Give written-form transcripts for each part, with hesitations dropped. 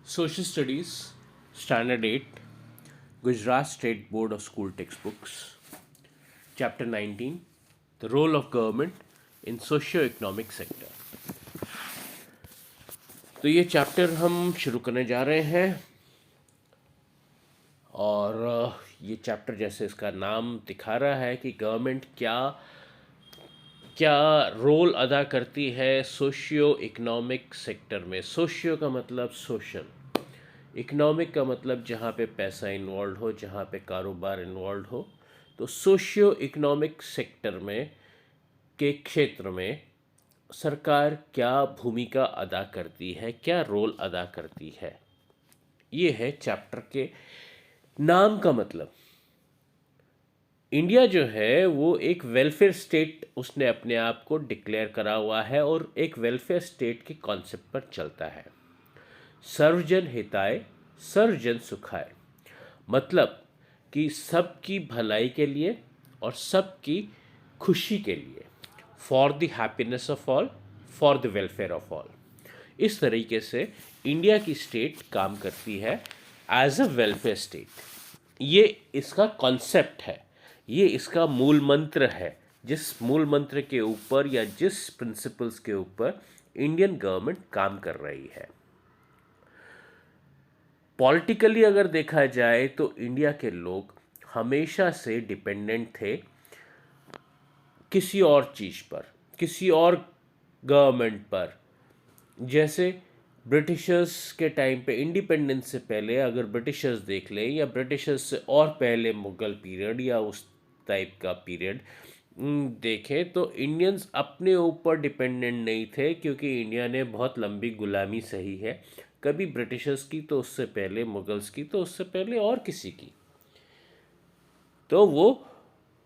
Social Studies, Standard 8, Gujarat State Board of School Textbooks, Chapter 19, The Role of Government in Socio-Economic Sector. तो ये chapter हम शुरू करने जा रहे हैं और ये चैप्टर जैसे इसका नाम दिखा रहा है कि गवर्नमेंट क्या क्या रोल अदा करती है सोशियो इकोनॉमिक सेक्टर में। सोशियो का मतलब सोशल, इकोनॉमिक का मतलब जहाँ पे पैसा इन्वॉल्व हो, जहाँ पे कारोबार इन्वॉल्व हो। तो सोशियो इकोनॉमिक सेक्टर में के क्षेत्र में सरकार क्या भूमिका अदा करती है, क्या रोल अदा करती है, ये है चैप्टर के नाम का मतलब। इंडिया जो है वो एक वेलफेयर स्टेट उसने अपने आप को डिक्लेयर करा हुआ है और एक वेलफेयर स्टेट के कॉन्सेप्ट पर चलता है। सर्वजन हिताय सर्वजन सुखाय, मतलब कि सबकी भलाई के लिए और सबकी खुशी के लिए, for the happiness of all, for the welfare of all. इस तरीके से इंडिया की स्टेट काम करती है एज अ वेलफेयर स्टेट। ये इसका कॉन्सेप्ट है, ये इसका मूल मंत्र है, जिस मूल मंत्र के ऊपर या जिस प्रिंसिपल्स के ऊपर इंडियन गवर्नमेंट काम कर रही है। पॉलिटिकली अगर देखा जाए तो इंडिया के लोग हमेशा से डिपेंडेंट थे किसी और चीज़ पर, किसी और गवर्नमेंट पर। जैसे ब्रिटिशर्स के टाइम पे, इंडिपेंडेंस से पहले अगर ब्रिटिशर्स देख लें या ब्रिटिशर्स से और पहले मुगल पीरियड या उस टाइप का पीरियड देखें, तो इंडियंस अपने ऊपर डिपेंडेंट नहीं थे, क्योंकि इंडिया ने बहुत लंबी गुलामी सही है, कभी ब्रिटिशर्स की तो उससे पहले, मुगल्स की तो उससे पहले और किसी की। तो वो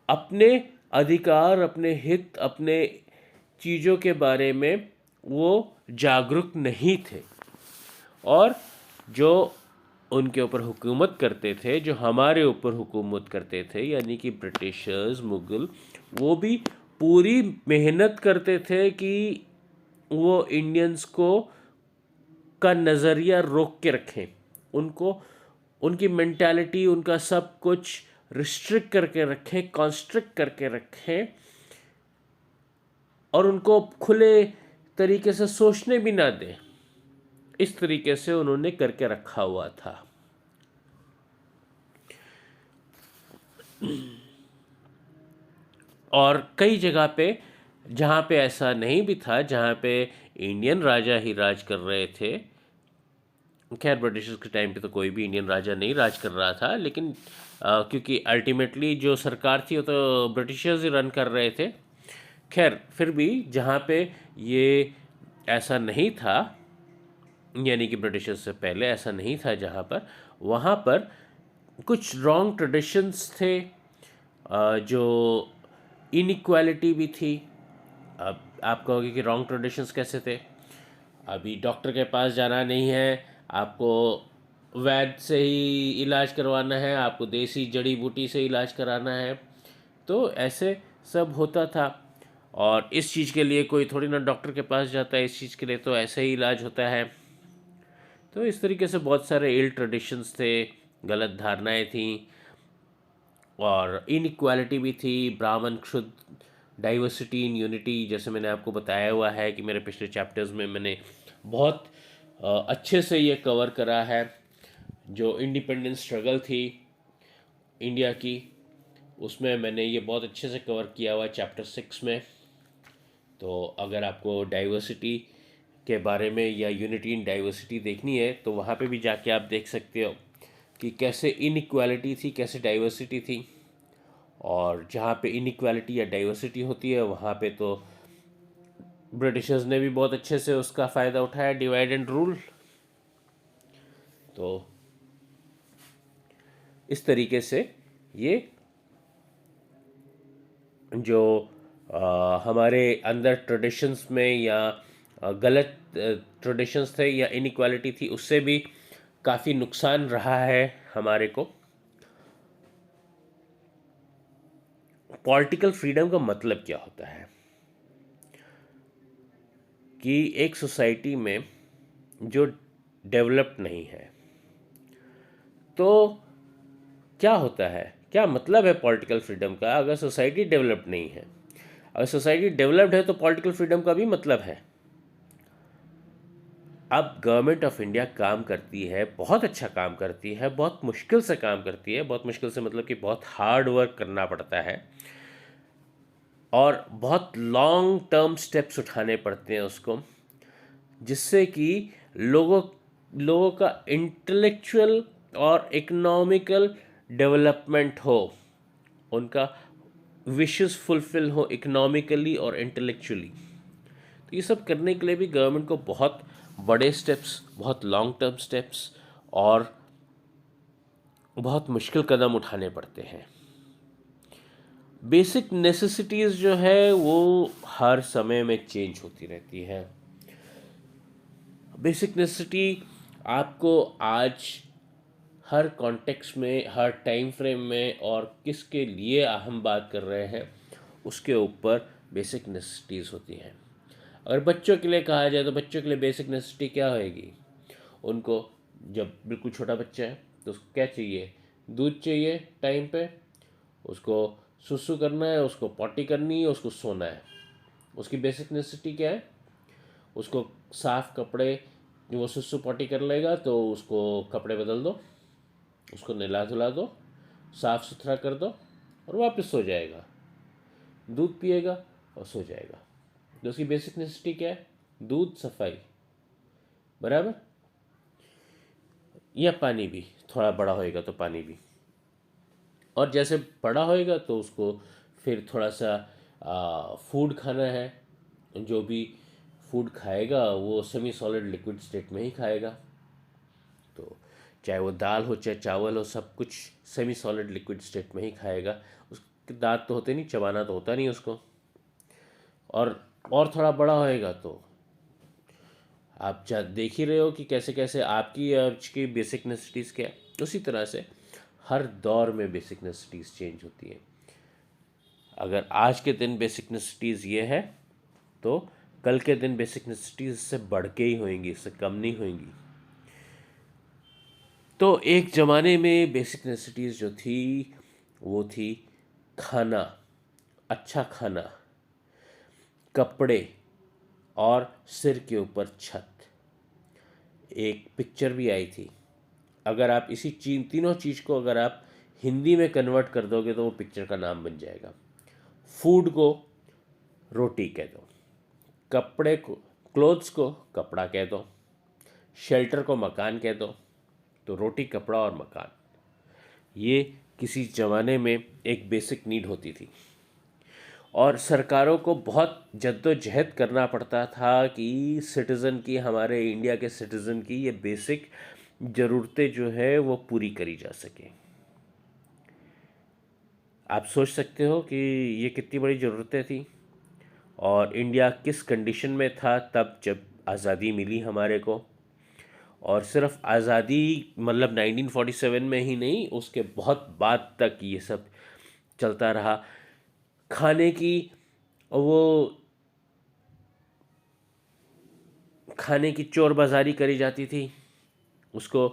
अपने अधिकार, अपने हित, अपने चीज़ों के बारे में वो जागरूक नहीं थे। और जो उनके ऊपर हुकूमत करते थे, जो हमारे ऊपर हुकूमत करते थे, यानी कि ब्रिटिशर्स, मुगल, वो भी पूरी मेहनत करते थे कि वो इंडियंस को का नज़रिया रोक के रखें, उनको, उनकी मेंटालिटी, उनका सब कुछ रिस्ट्रिक्ट करके रखें, कॉन्स्ट्रिक्ट करके रखें, और उनको खुले तरीके से सोचने भी ना दें। इस तरीके से उन्होंने करके रखा हुआ था। और कई जगह पे जहाँ पे ऐसा नहीं भी था, जहाँ पे इंडियन राजा ही राज कर रहे थे, खैर ब्रिटिशर्स के टाइम पे तो कोई भी इंडियन राजा नहीं राज कर रहा था, लेकिन क्योंकि अल्टीमेटली जो सरकार थी वो तो ब्रिटिशर्स ही रन कर रहे थे। खैर फिर भी जहाँ पे ये ऐसा नहीं था, यानी कि ब्रिटिशर्स से पहले ऐसा नहीं था, जहाँ पर वहाँ पर कुछ रॉन्ग ट्रेडिशंस थे, जो इनइक्वालिटी भी थी। अब आप कहोगे कि रॉन्ग ट्रेडिशंस कैसे थे? अभी डॉक्टर के पास जाना नहीं है, आपको वैद्य से ही इलाज करवाना है, आपको देसी जड़ी बूटी से इलाज कराना है। तो ऐसे सब होता था। और इस चीज़ के लिए कोई थोड़ी ना डॉक्टर के पास जाता है, इस चीज़ के लिए तो ऐसे ही इलाज होता है। तो इस तरीके से बहुत सारे इल ट्रेडिशंस थे, गलत धारणाएं थी और इनइक्वालिटी भी थी। ब्राह्मण क्षुद्र, डाइवर्सिटी इन यूनिटी, जैसे मैंने आपको बताया हुआ है कि मेरे पिछले चैप्टर्स में मैंने बहुत अच्छे से ये कवर करा है। जो इंडिपेंडेंस स्ट्रगल थी इंडिया की, उसमें मैंने ये बहुत अच्छे से कवर किया हुआ है चैप्टर 6 में। तो अगर आपको डाइवर्सिटी के बारे में या यूनिटी इन डाइवर्सिटी देखनी है तो वहाँ पे भी जाके आप देख सकते हो कि कैसे इनइक्वालिटी थी, कैसे डाइवर्सिटी थी। और जहाँ पे इनइक्वालिटी या डाइवर्सिटी होती है वहाँ पे तो ब्रिटिशर्स ने भी बहुत अच्छे से उसका फ़ायदा उठाया, डिवाइड एंड रूल। तो इस तरीके से ये जो हमारे अंदर ट्रेडिशंस में या गलत ट्रेडिशंस थे या इनइक्वालिटी थी, उससे भी काफ़ी नुकसान रहा है हमारे को। पॉलिटिकल फ्रीडम का मतलब क्या होता है कि एक सोसाइटी में जो डेवलप्ड नहीं है। तो क्या होता है, क्या मतलब है पॉलिटिकल फ्रीडम का अगर सोसाइटी डेवलप्ड नहीं है? अगर सोसाइटी डेवलप्ड है तो पॉलिटिकल फ्रीडम का भी मतलब है। अब गवर्नमेंट ऑफ इंडिया काम करती है, बहुत अच्छा काम करती है, बहुत मुश्किल से काम करती है। बहुत मुश्किल से मतलब कि बहुत हार्ड वर्क करना पड़ता है और बहुत लॉन्ग टर्म स्टेप्स उठाने पड़ते हैं उसको, जिससे कि लोगों लोगों का इंटेलेक्चुअल और इकोनॉमिकल डेवलपमेंट हो, उनका विशेस फुलफिल हो इकोनॉमिकली और इंटेलेक्चुअली। तो ये सब करने के लिए भी गवर्नमेंट को बहुत बड़े स्टेप्स, बहुत लॉन्ग टर्म स्टेप्स और बहुत मुश्किल कदम उठाने पड़ते हैं। बेसिक नेसेसिटीज़ जो है वो हर समय में चेंज होती रहती है। बेसिक नेसेसिटी आपको आज हर कॉन्टेक्स्ट में, हर टाइम फ्रेम में और किसके लिए हम बात कर रहे हैं उसके ऊपर बेसिक नेसेसिटीज़ होती हैं। अगर बच्चों के लिए कहा जाए तो बच्चों के लिए बेसिक नेसेसिटी क्या होएगी? उनको जब बिल्कुल छोटा बच्चा है तो उसको क्या चाहिए? दूध चाहिए टाइम पे, उसको सुसु करना है, उसको पॉटी करनी है, उसको सोना है। उसकी बेसिक नेसेसिटी क्या है? उसको साफ कपड़े, वो सुसु पॉटी कर लेगा तो उसको कपड़े बदल दो, उसको नहला धुला दो, साफ सुथरा कर दो और वापस सो जाएगा, दूध पिएगा और सो जाएगा। तो उसकी बेसिक नेसेसिटी क्या है? दूध, सफाई, बराबर। या पानी भी, थोड़ा बड़ा होएगा तो पानी भी। और जैसे बड़ा होएगा तो उसको फिर थोड़ा सा फूड खाना है। जो भी फूड खाएगा वो सेमी सॉलिड लिक्विड स्टेट में ही खाएगा। तो चाहे वो दाल हो चाहे चावल हो, सब कुछ सेमी सॉलिड लिक्विड स्टेट में ही खाएगा। उसके दांत तो होते नहीं, चबाना तो होता नहीं उसको। और थोड़ा बड़ा होएगा तो आप देख ही रहे हो कि कैसे कैसे आपकी आज की बेसिक नेसेसिटीज़ क्या है। उसी तरह से हर दौर में बेसिक नेसेसिटीज़ चेंज होती है। अगर आज के दिन बेसिक नेसेसिटीज़ ये है तो कल के दिन बेसिक नेसेसिटीज़ इससे बढ़ के ही होंगी, इससे कम नहीं होंगी। तो एक ज़माने में बेसिक नेसेसिटीज़ जो थी वो थी खाना, अच्छा खाना, कपड़े और सिर के ऊपर छत। एक पिक्चर भी आई थी, अगर आप इसी तीनों चीज़ को अगर आप हिंदी में कन्वर्ट कर दोगे तो वो पिक्चर का नाम बन जाएगा। फूड को रोटी कह दो, कपड़े को, क्लोथ्स को कपड़ा कह दो, शेल्टर को मकान कह दो। तो रोटी, कपड़ा और मकान, ये किसी ज़माने में एक बेसिक नीड होती थी और सरकारों को बहुत जद्दोजहद करना पड़ता था कि सिटीज़न की, हमारे इंडिया के सिटीज़न की ये बेसिक ज़रूरतें जो है वो पूरी करी जा सके। आप सोच सकते हो कि ये कितनी बड़ी ज़रूरतें थी और इंडिया किस कंडीशन में था तब जब आज़ादी मिली हमारे को। और सिर्फ आज़ादी मतलब 1947 में ही नहीं, उसके बहुत बाद तक ये सब चलता रहा। खाने की वो खाने की चोर बाज़ारी करी जाती थी, उसको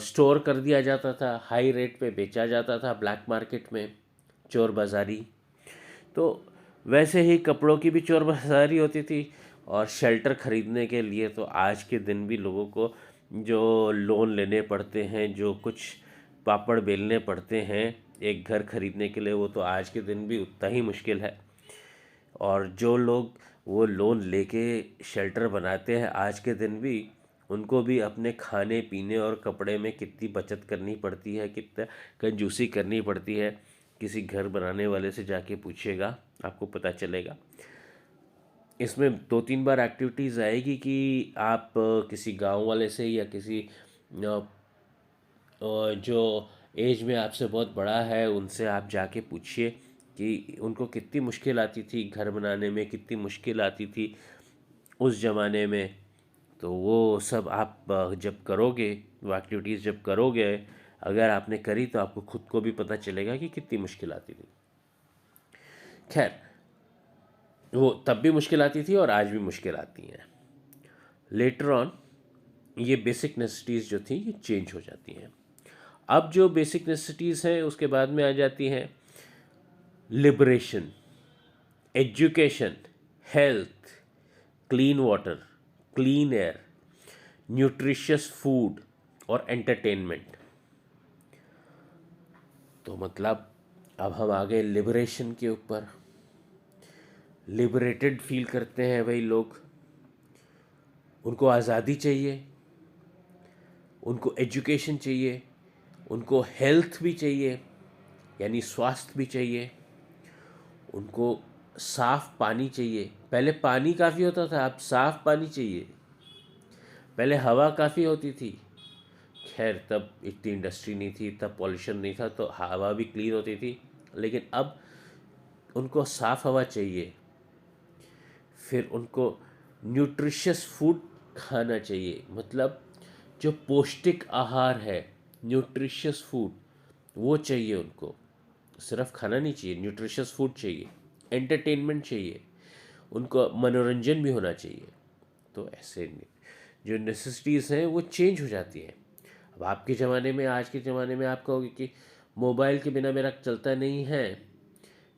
स्टोर कर दिया जाता था, हाई रेट पे बेचा जाता था ब्लैक मार्केट में, चोर बाज़ारी। तो वैसे ही कपड़ों की भी चोर बाज़ारी होती थी। और शेल्टर ख़रीदने के लिए तो आज के दिन भी लोगों को जो लोन लेने पड़ते हैं, जो कुछ पापड़ बेलने पड़ते हैं एक घर ख़रीदने के लिए, वो तो आज के दिन भी उतना ही मुश्किल है। और जो लोग वो लोन लेके शेल्टर बनाते हैं आज के दिन भी, उनको भी अपने खाने पीने और कपड़े में कितनी बचत करनी पड़ती है, कितना कंजूसी करनी पड़ती है। किसी घर बनाने वाले से जाके पूछिएगा, आपको पता चलेगा। इसमें 2-3 बार एक्टिविटीज़ आएगी कि आप किसी गांव वाले से या किसी जो एज में आपसे बहुत बड़ा है उनसे आप जाके पूछिए कि उनको कितनी मुश्किल आती थी घर बनाने में, कितनी मुश्किल आती थी उस ज़माने में। तो वो सब आप जब करोगे, वो एक्टिविटीज़ जब करोगे, अगर आपने करी तो आपको खुद को भी पता चलेगा कि कितनी मुश्किल आती थी। खैर, वो तब भी मुश्किल आती थी और आज भी मुश्किल आती हैं। लेटर ऑन ये बेसिक नेसेसिटीज़ जो थी ये चेंज हो जाती हैं। अब जो बेसिक नेसेसिटीज़ हैं उसके बाद में आ जाती हैं liberation, education, health, clean water, clean air, nutritious food और एंटरटेनमेंट। तो मतलब अब हम आ गए लिबरेशन के ऊपर। लिबरेटेड फील करते हैं भाई लोग, उनको आज़ादी चाहिए, उनको एजुकेशन चाहिए, उनको हेल्थ भी चाहिए यानी स्वास्थ्य भी चाहिए, उनको साफ पानी चाहिए। पहले पानी काफ़ी होता था, अब साफ पानी चाहिए। पहले हवा काफ़ी होती थी, खैर तब इतनी इंडस्ट्री नहीं थी, तब पॉल्यूशन नहीं था तो हवा भी क्लीन होती थी, लेकिन अब उनको साफ हवा चाहिए। फिर उनको न्यूट्रिशियस फूड खाना चाहिए, मतलब जो पौष्टिक आहार है, न्यूट्रिशियस फूड वो चाहिए उनको। सिर्फ खाना नहीं चाहिए, न्यूट्रिशियस फूड चाहिए, एंटरटेनमेंट चाहिए, उनको मनोरंजन भी होना चाहिए। तो ऐसे जो नेसेसिटीज़ हैं वो चेंज हो जाती हैं। अब आपके ज़माने में, आज के ज़माने में आप कहोगे कि मोबाइल के बिना मेरा चलता नहीं है,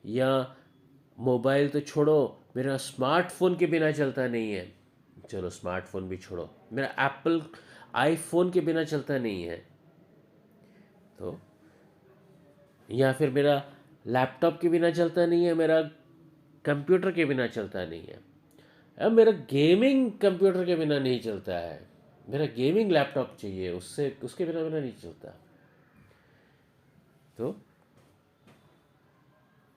या मोबाइल तो छोड़ो मेरा स्मार्टफोन के बिना चलता नहीं है। चलो स्मार्टफोन भी छोड़ो, मेरा एप्पल आईफोन के बिना चलता नहीं है। तो या फिर मेरा लैपटॉप के बिना चलता नहीं है, मेरा कंप्यूटर के बिना चलता नहीं है, अब मेरा गेमिंग कंप्यूटर के बिना नहीं चलता है, मेरा गेमिंग लैपटॉप चाहिए, उससे उसके बिना मेरा नहीं चलता। तो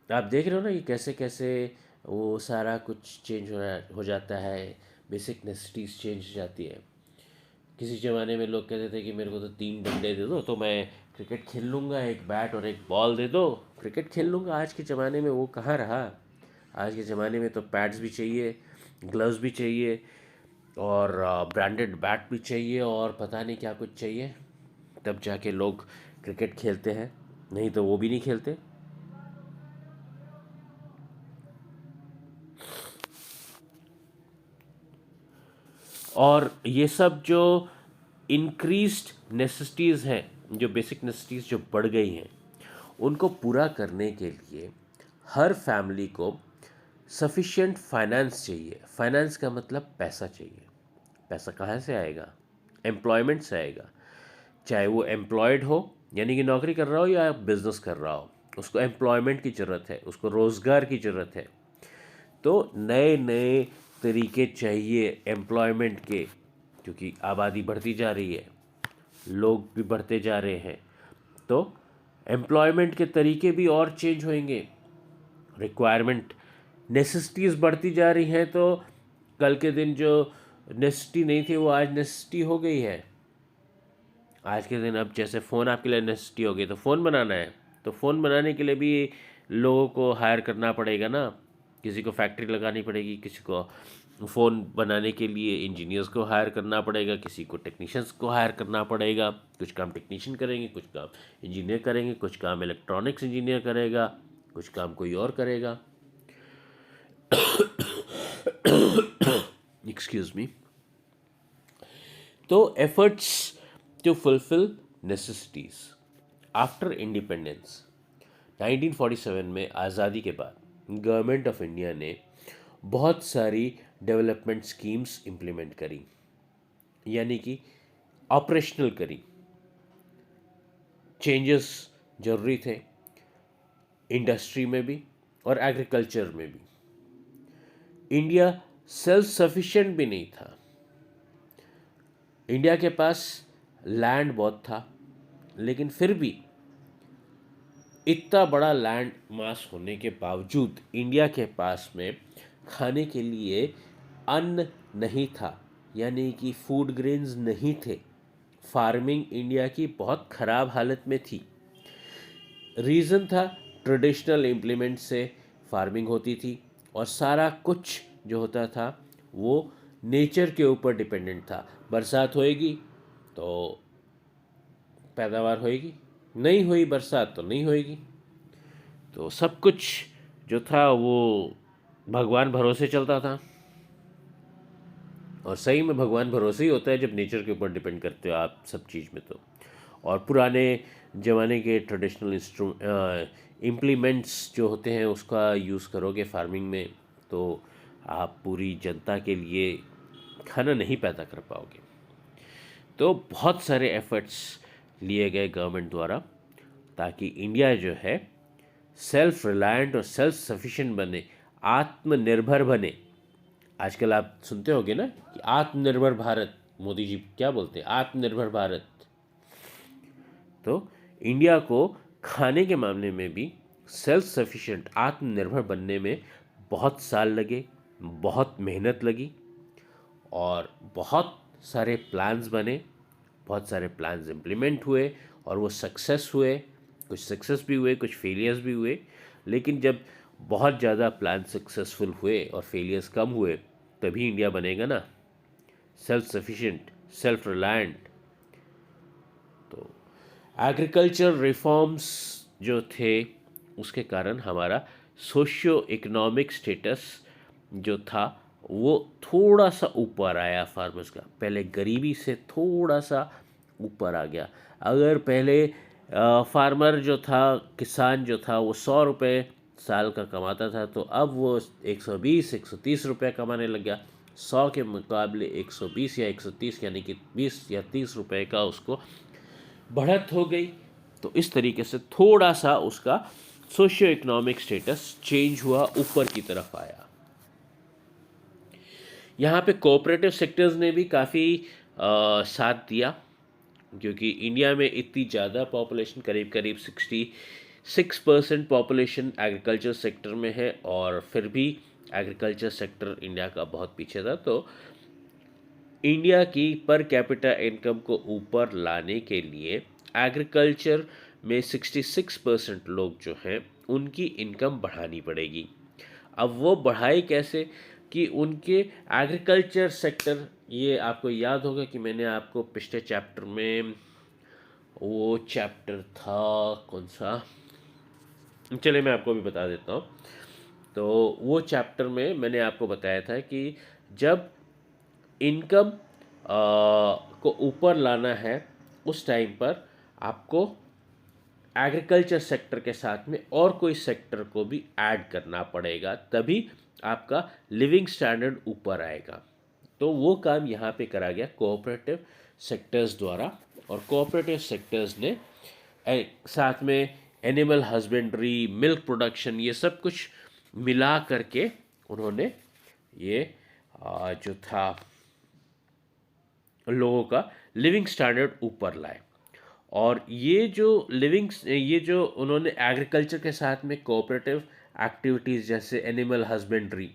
आप देख रहे हो ना कि कैसे कैसे वो सारा कुछ चेंज हो जाता है, बेसिक नेसेसिटीज़ चेंज हो जाती है। किसी ज़माने में लोग कहते थे कि मेरे को तो 3 डंडे दे दो तो मैं क्रिकेट खेल लूँगा, एक बैट और एक बॉल दे दो क्रिकेट खेल लूँगा। आज के ज़माने में वो कहाँ रहा। आज के ज़माने में तो पैड्स भी चाहिए, ग्लव्स भी चाहिए, और ब्रांडेड बैट भी चाहिए, और पता नहीं क्या कुछ चाहिए, तब जाके लोग क्रिकेट खेलते हैं, नहीं तो वो भी नहीं खेलते। और ये सब जो इंक्रीज्ड नेसेसिटीज़ हैं, जो बेसिक नेसेसिटीज़ जो बढ़ गई हैं, उनको पूरा करने के लिए हर फैमिली को सफिशिएंट फाइनेंस चाहिए। फाइनेंस का मतलब पैसा चाहिए। पैसा कहाँ से आएगा? एम्प्लॉयमेंट से आएगा। चाहे वो एम्प्लॉयड हो यानी कि नौकरी कर रहा हो, या बिजनेस कर रहा हो, उसको एम्प्लॉयमेंट की ज़रूरत है, उसको रोज़गार की ज़रूरत है। तो नए नए तरीके चाहिए एम्प्लॉयमेंट के, क्योंकि आबादी बढ़ती जा रही है, लोग भी बढ़ते जा रहे हैं। तो एम्प्लॉयमेंट के तरीके भी और चेंज होंगे। रिक्वायरमेंट, नेसेसिटीज़ बढ़ती जा रही हैं, तो कल के दिन जो नेसेसिटी नहीं थी वो आज नेसेसिटी हो गई है। आज के दिन अब जैसे फ़ोन आपके लिए नेसेसिटी हो गई, तो फ़ोन बनाना है, तो फ़ोन बनाने के लिए भी लोगों को हायर करना पड़ेगा ना। किसी को फैक्ट्री लगानी पड़ेगी, किसी को फ़ोन बनाने के लिए इंजीनियर्स को हायर करना पड़ेगा, किसी को टेक्नीशियंस को हायर करना पड़ेगा। कुछ काम टेक्नीशियन करेंगे, कुछ काम इंजीनियर करेंगे, कुछ काम इलेक्ट्रॉनिक्स इंजीनियर करेगा, कुछ काम कोई और करेगा। Excuse me. तो efforts to fulfil necessities after independence, 1947 में आज़ादी के बाद गवर्नमेंट ऑफ इंडिया ने बहुत सारी डेवलपमेंट स्कीम्स इम्प्लीमेंट करी, यानी कि ऑपरेशनल करी। चेंजेस जरूरी थे इंडस्ट्री में भी और एग्रीकल्चर में भी। इंडिया सेल्फ सफिशिएंट भी नहीं था। इंडिया के पास लैंड बहुत था, लेकिन फिर भी इतना बड़ा लैंड मास होने के बावजूद इंडिया के पास में खाने के लिए अन्न नहीं था, यानी कि फूड ग्रेन्स नहीं थे। फार्मिंग इंडिया की बहुत ख़राब हालत में थी। रीज़न था ट्रेडिशनल इम्प्लीमेंट से फार्मिंग होती थी, और सारा कुछ जो होता था वो नेचर के ऊपर डिपेंडेंट था। बरसात होएगी तो पैदावार होएगी, नहीं हुई बरसात तो नहीं होएगी। तो सब कुछ जो था वो भगवान भरोसे चलता था। और सही में भगवान भरोसे ही होता है जब नेचर के ऊपर डिपेंड करते हो आप सब चीज़ में तो। और पुराने ज़माने के ट्रेडिशनल इम्प्लीमेंट्स जो होते हैं उसका यूज़ करोगे फार्मिंग में तो आप पूरी जनता के लिए खाना नहीं पैदा कर पाओगे। तो बहुत सारे एफर्ट्स लिए गए गवर्नमेंट द्वारा ताकि इंडिया जो है सेल्फ रिलायंट और सेल्फ सफिशिएंट बने, आत्मनिर्भर बने। आजकल आप सुनते होगे ना कि आत्मनिर्भर भारत, मोदी जी क्या बोलते हैं, आत्मनिर्भर भारत। तो इंडिया को खाने के मामले में भी सेल्फ सफिशिएंट, आत्मनिर्भर बनने में बहुत साल लगे, बहुत मेहनत लगी और बहुत सारे प्लान्स बने, बहुत सारे प्लान्स इम्प्लीमेंट हुए और वो सक्सेस हुए। कुछ सक्सेस भी हुए, कुछ फेलियर्स भी हुए, लेकिन जब बहुत ज़्यादा प्लान सक्सेसफुल हुए और फेलियर्स कम हुए तभी इंडिया बनेगा ना सेल्फ सफिशिएंट, सेल्फ रिलायंट। तो एग्रीकल्चर रिफॉर्म्स जो थे उसके कारण हमारा सोशियो इकोनॉमिक स्टेटस जो था वो थोड़ा सा ऊपर आया फार्मर्स का, पहले गरीबी से थोड़ा सा ऊपर आ गया। अगर पहले फार्मर जो था, किसान जो था वो 100 रुपये साल का कमाता था तो अब वो 120 130 रुपये कमाने लग गया। 100 के मुकाबले 120 या 130 यानी कि 20 या 30 रुपये का उसको बढ़त हो गई। तो इस तरीके से थोड़ा सा उसका सोशियो इकोनॉमिक स्टेटस चेंज हुआ, ऊपर की तरफ आया। यहाँ पे कोऑपरेटिव सेक्टर्स ने भी काफ़ी साथ दिया क्योंकि इंडिया में इतनी ज़्यादा पॉपुलेशन, करीब करीब 66% पॉपुलेशन एग्रीकल्चर सेक्टर में है और फिर भी एग्रीकल्चर सेक्टर इंडिया का बहुत पीछे था। तो इंडिया की पर कैपिटा इनकम को ऊपर लाने के लिए एग्रीकल्चर में 66% लोग जो हैं उनकी इनकम बढ़ानी पड़ेगी। अब वो बढ़ाए कैसे कि उनके एग्रीकल्चर सेक्टर, ये आपको याद होगा कि मैंने आपको पिछले चैप्टर में, वो चैप्टर था कौन सा, चलिए मैं आपको भी बता देता हूँ। तो वो चैप्टर में मैंने आपको बताया था कि जब इनकम को ऊपर लाना है उस टाइम पर आपको एग्रीकल्चर सेक्टर के साथ में और कोई सेक्टर को भी ऐड करना पड़ेगा, तभी आपका लिविंग स्टैंडर्ड ऊपर आएगा। तो वो काम यहाँ पे करा गया कोऑपरेटिव सेक्टर्स द्वारा। और कोऑपरेटिव सेक्टर्स ने साथ में एनिमल हस्बेंड्री, मिल्क प्रोडक्शन, ये सब कुछ मिला करके उन्होंने ये जो था लोगों का लिविंग स्टैंडर्ड ऊपर लाए। और ये जो उन्होंने एग्रीकल्चर के साथ में कोऑपरेटिव एक्टिविटीज़ जैसे एनिमल हस्बेंड्री,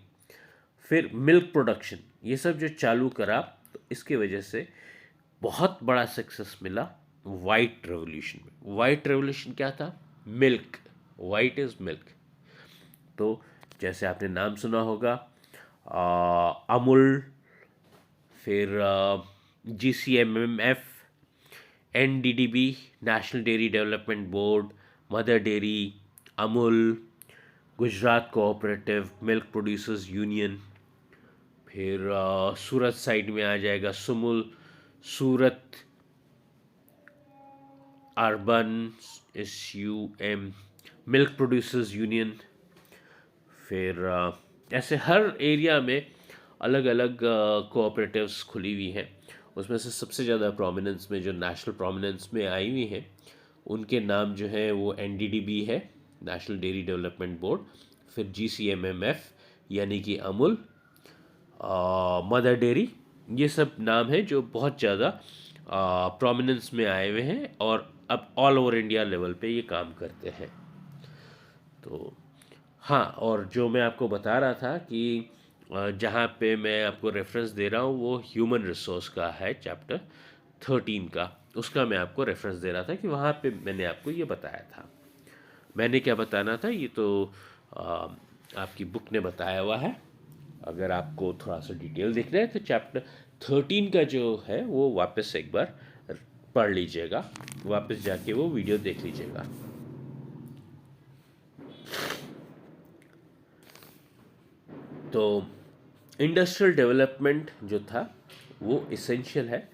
फिर मिल्क प्रोडक्शन, ये सब जो चालू करा तो इसके वजह से बहुत बड़ा सक्सेस मिला वाइट रेवोल्यूशन में। वाइट रेवोल्यूशन क्या था? Milk, white is milk. तो जैसे आपने नाम सुना होगा अमूल, फिर GCMMF, NDDB, national dairy development board, mother dairy, Amul, Gujarat cooperative milk producers union, फिर सूरत साइड में आ जाएगा Sumul, Surat urban SUM milk producers union. फिर ऐसे हर एरिया में अलग अलग कोऑपरेटिव्स खुली हुई हैं। उसमें से सबसे ज़्यादा प्रोमिनेंस में, जो नेशनल प्रोमिनेंस में आई हुई हैं, उनके नाम जो है वो NDDB है, नेशनल डेयरी डेवलपमेंट बोर्ड, फिर GCMMF यानी कि अमूल, मदर डेयरी, ये सब नाम हैं जो बहुत ज़्यादा प्रोमिनेंस में आए हुए हैं और अब ऑल ओवर इंडिया लेवल पे ये काम करते हैं। तो हाँ, और जो मैं आपको बता रहा था कि जहाँ पे मैं आपको रेफरेंस दे रहा हूँ वो ह्यूमन रिसोर्स का है, चैप्टर 13 का, उसका मैं आपको रेफरेंस दे रहा था कि वहाँ पे मैंने आपको ये बताया था। मैंने क्या बताना था ये तो आपकी बुक ने बताया हुआ है। अगर आपको थोड़ा सा डिटेल देखना है तो चैप्टर 13 का जो है वो वापस एक बार पढ़ लीजिएगा, वापस जाके वो वीडियो देख लीजिएगा। तो इंडस्ट्रियल डेवलपमेंट जो था वो इसेंशियल है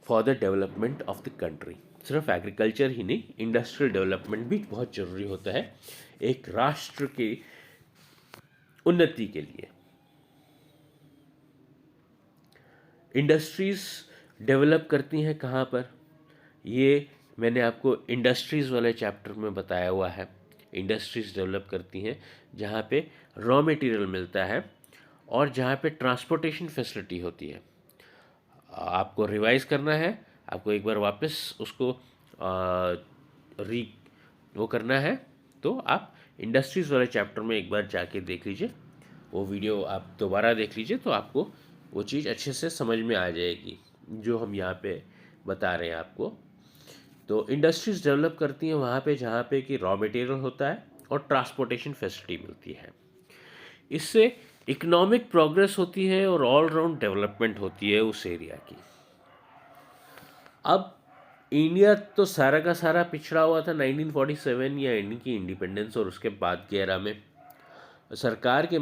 for the development of the country. सिर्फ एग्रीकल्चर ही नहीं, इंडस्ट्रियल डेवलपमेंट भी बहुत ज़रूरी होता है एक राष्ट्र की उन्नति के लिए। इंडस्ट्रीज़ डेवलप करती हैं कहाँ पर, ये मैंने आपको इंडस्ट्रीज़ वाले चैप्टर में बताया हुआ है। इंडस्ट्रीज़ डेवलप करती हैं जहाँ पे रॉ मटेरियल मिलता है और जहाँ पे ट्रांसपोर्टेशन फैसिलिटी होती है। आपको रिवाइज करना है, आपको एक बार वापस उसको री वो करना है, तो आप इंडस्ट्रीज़ वाले चैप्टर में एक बार जाके देख लीजिए, वो वीडियो आप दोबारा देख लीजिए तो आपको वो चीज़ अच्छे से समझ में आ जाएगी जो हम यहाँ पे बता रहे हैं आपको। तो इंडस्ट्रीज़ डेवलप करती हैं वहाँ पे जहाँ पे कि रॉ मटेरियल होता है और ट्रांसपोर्टेशन फैसिलिटी मिलती है। इससे इकोनॉमिक प्रोग्रेस होती है और ऑल राउंड डेवलपमेंट होती है उस एरिया की। अब इंडिया तो सारा का सारा पिछड़ा हुआ था 1947 या इंडिया की इंडिपेंडेंस और उसके बाद के एरा में। सरकार के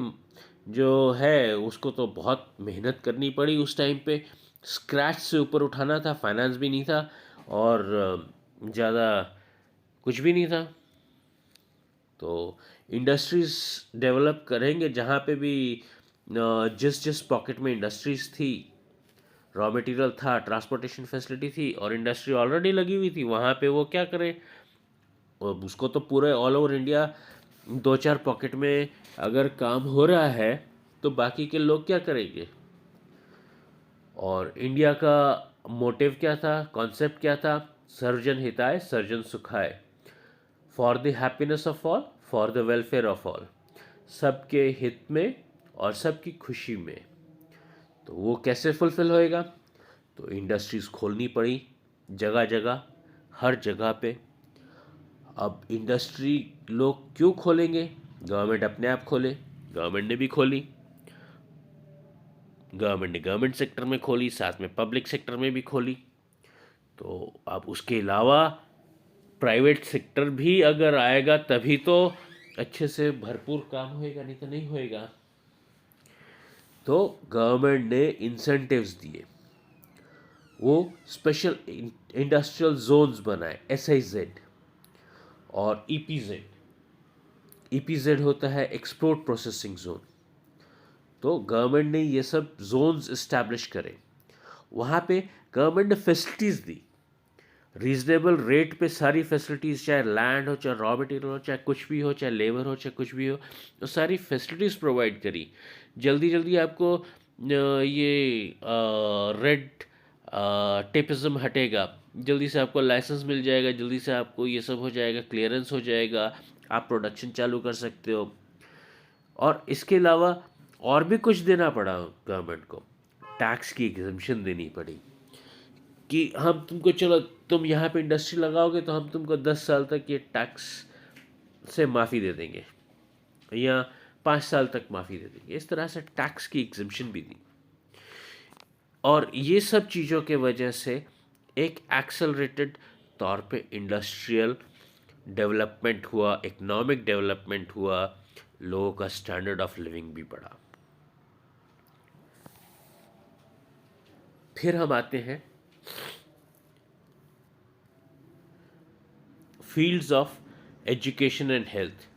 जो है उसको तो बहुत मेहनत करनी पड़ी उस टाइम पे, स्क्रैच से ऊपर उठाना था, फाइनेंस भी नहीं था और ज़्यादा कुछ भी नहीं था। तो इंडस्ट्रीज़ डेवलप करेंगे जहाँ पे भी जिस जिस पॉकेट में इंडस्ट्रीज़ थी, रॉ मटेरियल था, ट्रांसपोर्टेशन फैसिलिटी थी और इंडस्ट्री ऑलरेडी लगी हुई थी, वहाँ पे वो क्या करें, और उसको तो पूरे ऑल ओवर इंडिया 2-4 पॉकेट में अगर काम हो रहा है तो बाकी के लोग क्या करेंगे। और इंडिया का मोटिव क्या था, कॉन्सेप्ट क्या था, सर्वजन हिताय सर्वजन सुखाय, for the happiness of all, for the welfare of all, सबके हित में और सबकी खुशी में। तो वो कैसे फुलफिल होएगा, तो इंडस्ट्रीज़ खोलनी पड़ी जगह जगह, हर जगह पे। अब इंडस्ट्री लोग क्यों खोलेंगे, गवर्नमेंट अपने आप खोले, गवर्नमेंट ने भी खोली, गवर्नमेंट ने गवर्नमेंट सेक्टर में खोली, साथ में पब्लिक सेक्टर में भी खोली। तो अब उसके अलावा प्राइवेट सेक्टर भी अगर आएगा तभी तो अच्छे से भरपूर काम होएगा, नहीं तो नहीं होएगा। तो गवर्नमेंट ने इंसेंटिव्स दिए, वो स्पेशल इंडस्ट्रियल जोन्स बनाए, SIZ और EPZ। EPZ होता है एक्सपोर्ट प्रोसेसिंग जोन। तो गवर्नमेंट ने ये सब जोन्स इस्टेब्लिश करे, वहाँ पे गवर्नमेंट ने फैसिलिटीज़ दी, रीजनेबल रेट पे सारी फैसिलिटीज़, चाहे लैंड हो, चाहे रॉ मटेरियल हो, चाहे कुछ भी हो, चाहे लेबर हो, चाहे कुछ भी हो, तो सारी फैसिलिटीज़ प्रोवाइड करी। जल्दी जल्दी आपको ये रेड टेपिज्म हटेगा, जल्दी से आपको लाइसेंस मिल जाएगा, जल्दी से आपको ये सब हो जाएगा, क्लियरेंस हो जाएगा, आप प्रोडक्शन चालू कर सकते हो। और इसके अलावा और भी कुछ देना पड़ा गवर्नमेंट को, टैक्स की एग्जम्पशन देनी पड़ी कि हम तुमको, चलो तुम यहाँ पे इंडस्ट्री लगाओगे तो हम तुमको 10 साल तक ये टैक्स से माफ़ी दे देंगे या 5 साल तक माफ़ी दे देंगे। इस तरह से टैक्स की एग्जम्पशन भी दी। और ये सब चीज़ों के वजह से एक एक्सेलरेटेड तौर पे इंडस्ट्रियल डेवलपमेंट हुआ, इकोनॉमिक डेवलपमेंट हुआ, लोगों का स्टैंडर्ड ऑफ लिविंग भी बढ़ा। फिर हम आते हैं fields of education and health.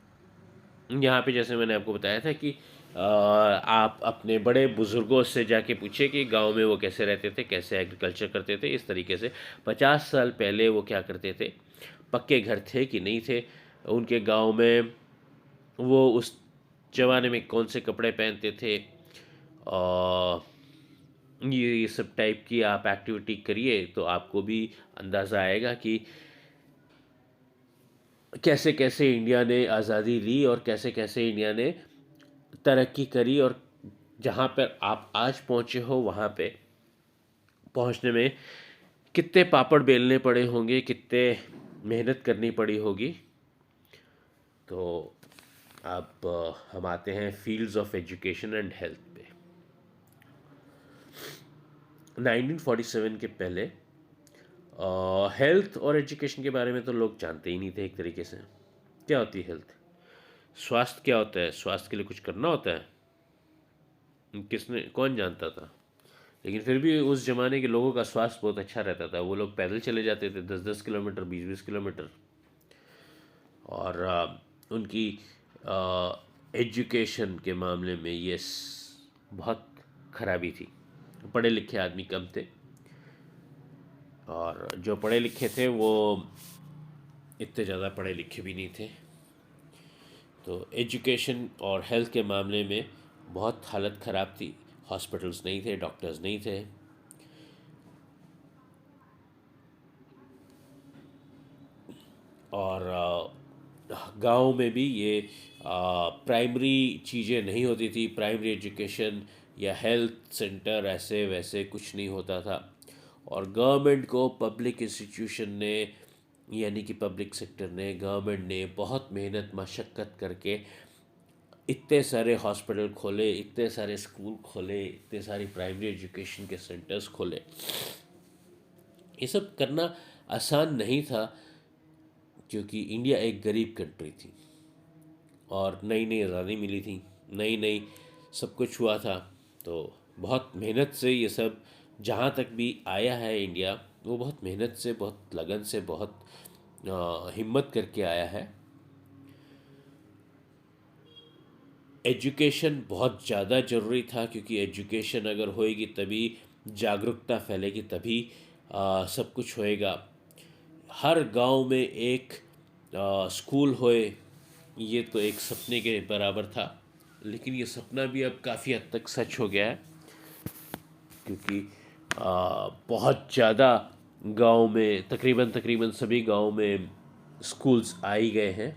यहाँ पे जैसे मैंने आपको बताया था कि आप अपने बड़े बुज़ुर्गों से जाके पूछे कि गांव में वो कैसे रहते थे, कैसे एग्रीकल्चर करते थे। इस तरीके से 50 साल पहले वो क्या करते थे, पक्के घर थे कि नहीं थे, उनके गांव में वो उस ज़माने में कौन से कपड़े पहनते थे, और ये सब टाइप की आप एक्टिविटी करिए तो आपको भी अंदाज़ा आएगा कि कैसे कैसे इंडिया ने आज़ादी ली और कैसे कैसे इंडिया ने तरक्की करी, और जहाँ पर आप आज पहुँचे हो वहाँ पे पहुँचने में कितने पापड़ बेलने पड़े होंगे, कितने मेहनत करनी पड़ी होगी। तो अब हम आते हैं fields of education and health पे। 1947 के पहले हेल्थ और एजुकेशन के बारे में तो लोग जानते ही नहीं थे एक तरीके से। क्या होती है हेल्थ, स्वास्थ्य क्या होता है, स्वास्थ्य के लिए कुछ करना होता है, किसने कौन जानता था। लेकिन फिर भी उस ज़माने के लोगों का स्वास्थ्य बहुत अच्छा रहता था। वो लोग पैदल चले जाते थे 10-10 किलोमीटर, 20-20 किलोमीटर। और उनकी एजुकेशन के मामले में ये बहुत खराबी थी। पढ़े लिखे आदमी कम थे, और जो पढ़े लिखे थे वो इतने ज़्यादा पढ़े लिखे भी नहीं थे। तो एजुकेशन और हेल्थ के मामले में बहुत हालत ख़राब थी। हॉस्पिटल्स नहीं थे, डॉक्टर्स नहीं थे। और गांव में भी ये प्राइमरी चीज़ें नहीं होती थी। प्राइमरी एजुकेशन या हेल्थ सेंटर ऐसे वैसे कुछ नहीं होता था। और गवर्नमेंट को, पब्लिक इंस्टीट्यूशन ने, यानी कि पब्लिक सेक्टर ने, गवर्नमेंट ने बहुत मेहनत मशक्क़त करके इतने सारे हॉस्पिटल खोले, इतने सारे स्कूल खोले, इतने सारी प्राइमरी एजुकेशन के सेंटर्स खोले। ये सब करना आसान नहीं था, क्योंकि इंडिया एक गरीब कंट्री थी और नई नई आज़ादी मिली थी, नई नई सब कुछ हुआ था। तो बहुत मेहनत से ये सब जहाँ तक भी आया है इंडिया, वो बहुत मेहनत से, बहुत लगन से, बहुत हिम्मत करके आया है। एजुकेशन बहुत ज़्यादा ज़रूरी था, क्योंकि एजुकेशन अगर होएगी तभी जागरूकता फैलेगी, तभी सब कुछ होएगा। हर गांव में एक स्कूल होए, ये तो एक सपने के बराबर था। लेकिन ये सपना भी अब काफ़ी हद तक सच हो गया है, क्योंकि बहुत ज़्यादा गांव में, तकरीबन तकरीबन सभी गांव में स्कूल्स आ ही गए हैं।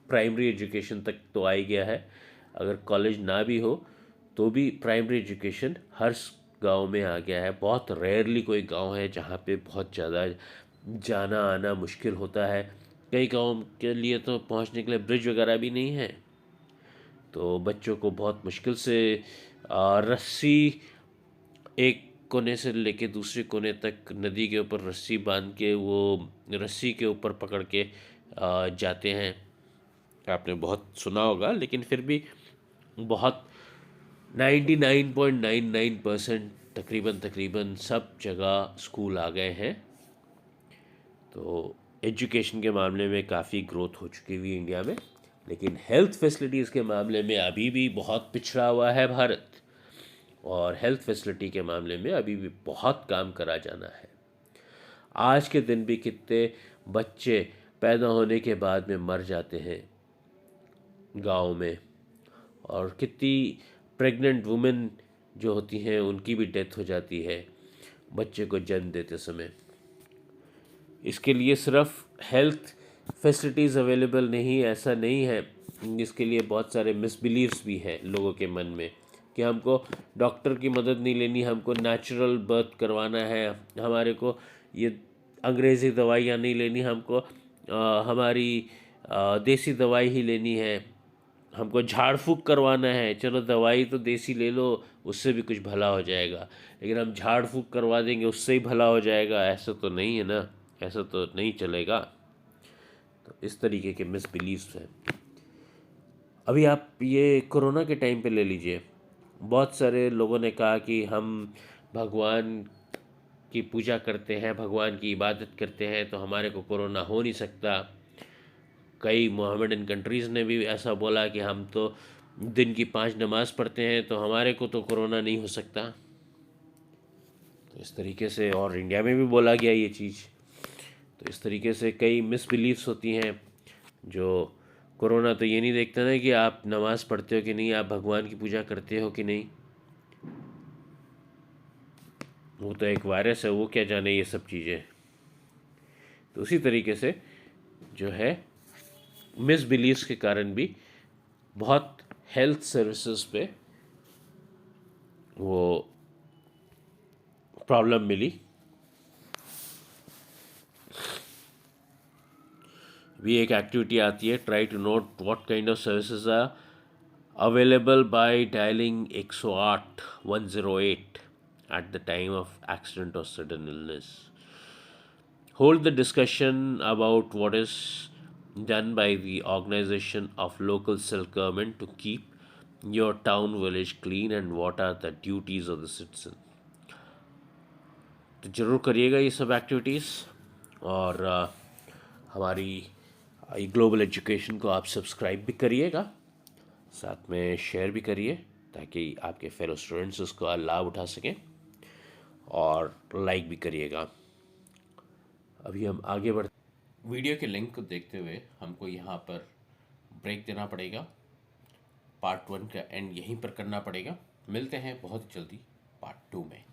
प्राइमरी एजुकेशन तक तो आ ही गया है। अगर कॉलेज ना भी हो तो भी प्राइमरी एजुकेशन हर गांव में आ गया है। बहुत रेयरली कोई गांव है जहाँ पे बहुत ज़्यादा जाना आना मुश्किल होता है। कई गांव के लिए तो पहुँचने के लिए ब्रिज वगैरह भी नहीं है, तो बच्चों को बहुत मुश्किल से रस्सी, एक कोने से लेके दूसरे कोने तक नदी के ऊपर रस्सी बांध के, वो रस्सी के ऊपर पकड़ के जाते हैं। आपने बहुत सुना होगा, लेकिन फिर भी बहुत 99.99% तकरीबन तकरीबन सब जगह स्कूल आ गए हैं। तो एजुकेशन के मामले में काफ़ी ग्रोथ हो चुकी हुई इंडिया में। लेकिन हेल्थ फैसिलिटीज़ के मामले में अभी भी बहुत पिछड़ा हुआ है भारत, और हेल्थ फैसिलिटी के मामले में अभी भी बहुत काम करा जाना है। आज के दिन भी कितने बच्चे पैदा होने के बाद में मर जाते हैं गांव में, और कितनी प्रेग्नेंट वुमेन जो होती हैं उनकी भी डेथ हो जाती है बच्चे को जन्म देते समय। इसके लिए सिर्फ हेल्थ फैसिलिटीज़ अवेलेबल नहीं, ऐसा नहीं है। इसके लिए बहुत सारे मिसबिलीव्स भी हैं लोगों के मन में, कि हमको डॉक्टर की मदद नहीं लेनी, हमको नेचुरल बर्थ करवाना है, हमारे को ये अंग्रेज़ी दवाइयाँ नहीं लेनी, हमको हमारी देसी दवाई ही लेनी है, हमको झाड़ फूँक करवाना है। चलो दवाई तो देसी ले लो, उससे भी कुछ भला हो जाएगा, लेकिन हम झाड़ फूँक करवा देंगे उससे ही भला हो जाएगा, ऐसा तो नहीं है ना, ऐसा तो नहीं चलेगा। तो इस तरीके के मिसबिलीव्स हैं। अभी आप ये कोरोना के टाइम पे ले लीजिए, बहुत सारे लोगों ने कहा कि हम भगवान की पूजा करते हैं, भगवान की इबादत करते हैं, तो हमारे को कोरोना हो नहीं सकता। कई मोहम्मडन कंट्रीज़ ने भी ऐसा बोला कि हम तो दिन की 5 नमाज़ पढ़ते हैं, तो हमारे को तो कोरोना नहीं हो सकता। तो इस तरीके से, और इंडिया में भी बोला गया ये चीज़। तो इस तरीके से कई मिसबिलीव्स होती हैं। जो कोरोना तो ये नहीं देखता ना कि आप नमाज़ पढ़ते हो कि नहीं, आप भगवान की पूजा करते हो कि नहीं। वो तो एक वायरस है, वो क्या जाने ये सब चीज़ें। तो उसी तरीके से जो है, मिसबिलीव्स के कारण भी बहुत हेल्थ सर्विसेज पे वो प्रॉब्लम मिली। भी एक एक्टिविटी आती है, try to note what kind of services are available by dialling 108 108 at the time of accident or sudden illness. Hold the discussion about what is done by the organization of local self government to keep your town village clean, and what are the duties of the citizen. तो ज़रूर करिएगा ये सब activities. और हमारी global education को आप subscribe भी करिएगा, साथ में शेयर भी करिए ताकि आपके फेलो स्टूडेंट्स उसका लाभ उठा सकें, और लाइक भी करिएगा। अभी हम आगे बढ़, वीडियो के लिंक को देखते हुए हमको यहाँ पर ब्रेक देना पड़ेगा। पार्ट 1 का एंड यहीं पर करना पड़ेगा। मिलते हैं बहुत जल्दी पार्ट 2 में।